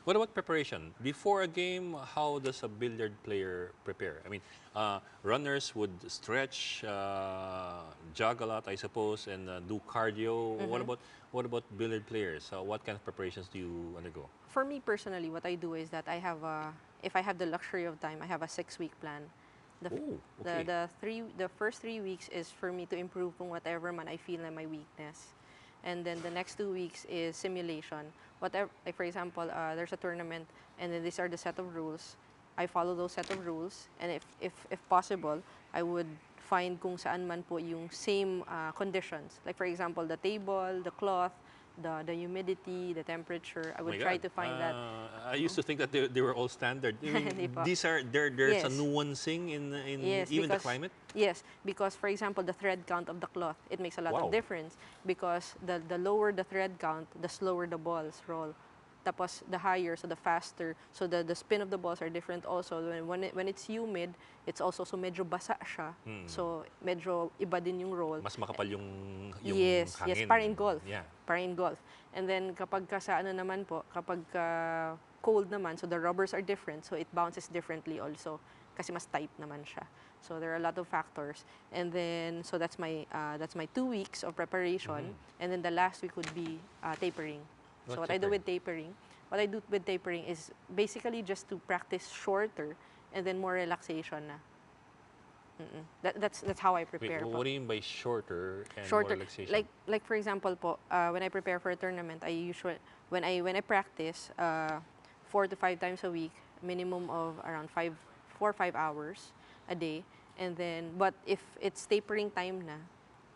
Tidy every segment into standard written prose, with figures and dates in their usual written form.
What about preparation? Before a game, how does a billiard player prepare? I mean, runners would stretch, jog a lot, I suppose, and do cardio. Mm-hmm. What about billiard players? What kind of preparations do you undergo? For me personally, what I do is that I have if I have the luxury of time, I have a 6-week plan. The, f- Oh, okay. the first 3 weeks is for me to improve on whatever man I feel in my weakness. And then the next 2 weeks is simulation. Whatever, like for example, there's a tournament, and then these are the set of rules. I follow those set of rules, and if possible, I would find kung saan man po yung same conditions. Like for example, the table, the cloth, the humidity, the temperature. I Oh my would try God. to find that. I used to think that they were all standard. I Hindi mean, po. there's a Yes. nuancing in Yes, even the because climate. yes, because for example, the thread count of the cloth, it makes a lot of Wow. difference because the lower the thread count, the slower the balls roll. Tapos the higher, so the faster. So the spin of the balls are different also. When it's humid, it's also so medyo basa siya. Hmm. So medyo iba din yung roll. Mas makapal yung Yes, yes, hangin. parang in golf. Yeah. Parang in golf. And then kapag ka sa ano naman po, kapag ka cold naman, so the rubbers are different, so it bounces differently also kasi mas tight naman siya. So there are a lot of factors. And then so that's my 2 weeks of preparation. And then the last week would be tapering. So What's what I do tapering? with tapering, what I do with tapering is basically just to practice shorter and then more relaxation na. That's how I Wait, prepare po. what do you mean by shorter and more Shorter, relaxation? like for example po, when I prepare for a tournament, I usually when I practice 4 to 5 times a week, minimum of around 4 or 5 hours a day, and then but if it's tapering time na,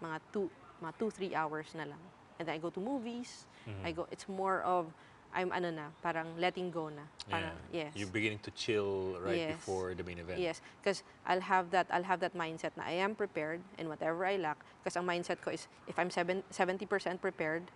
mga 2 3 hours na lang, and then I go to movies. It's more of I'm ano na, parang letting go na, parang yes. You're beginning to chill right Yes. before the main event. Yes, because I'll have that mindset na I am prepared in whatever I lack. Because ang mindset ko is if I'm 70% prepared,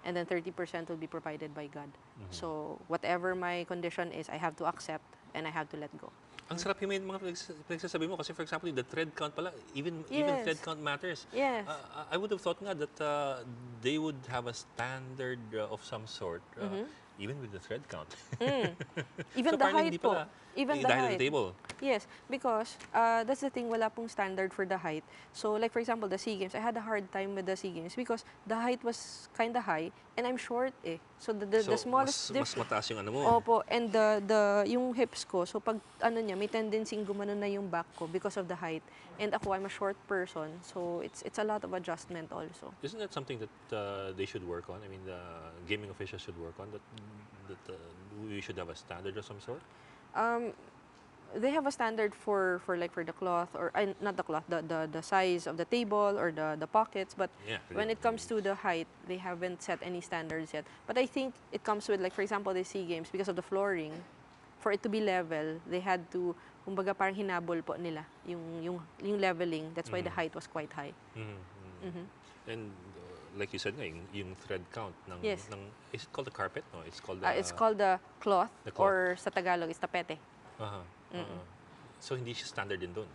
and then 30% will be provided by God. So whatever my condition is, I have to accept and I have to let go. Ang sarap yung may mga pinagsasabi mo kasi for example, the thread count pala, even Yes. thread count matters. Yes. I would have thought nga that they would have a standard of some sort, even with the thread count. Even So the parang height hindi po. pala. Even the Dahil height. the table. Yes, because that's the thing, wala pong standard for the height. So like for example, the SEA Games, I had a hard time with the SEA Games because the height was kind of high and I'm short eh. So the smallest mas mataas yung ano mo. Opo, and yung hips ko, so pag ano niya, may tendency gumanon na yung back ko because of the height. And ako, I'm a short person, so it's a lot of adjustment also. Isn't that something that they should work on? I mean, the gaming officials should work on that we should have a standard of some sort? They have a standard for the cloth or not the cloth, the size of the table or the pockets, but Yeah, when it comes to the height, they haven't set any standards yet. But I think it comes with, like for example, the SEA Games, because of the flooring, for it to be level, they had to, kumbaga parang hinabol po nila yung leveling. That's why the height was quite high. And like you said nga, yung thread count ng, Yes. is it called the carpet? No, it's called It's called the cloth, the cloth. or sa Tagalog, it's tapete. So hindi siya standard din doon.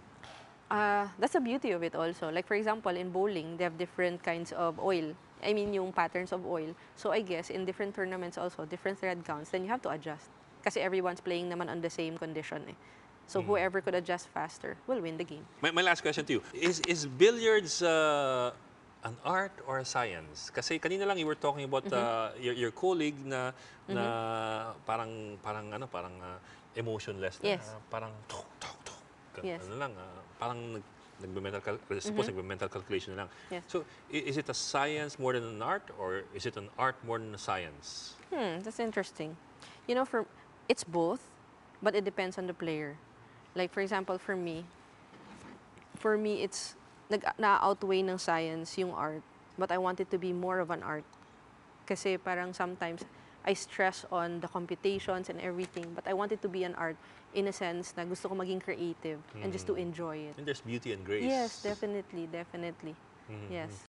That's the beauty of it also. Like for example, in bowling, they have different kinds of oil. I mean, yung patterns of oil. So I guess in different tournaments also, different thread counts, then you have to adjust. Kasi everyone's playing naman on the same condition eh. So whoever could adjust faster will win the game. My last question to you, is billiards an art or a science? Kasi kanina lang you were talking about your colleague na parang emotionless na, Yes. parang tok tok tok. Yes. Ano lang, parang nagbe-mental calculation na lang. Yes. So is it a science more than an art, or is it an art more than a science? That's interesting. You know, it's both, but it depends on the player. Like for example, for me it's na-outweigh ng science yung art, but I want it to be more of an art. Kasi parang sometimes I stress on the computations and everything, but I want it to be an art in a sense na gusto ko maging creative and just to enjoy it. And there's beauty and grace. Yes, definitely. Yes.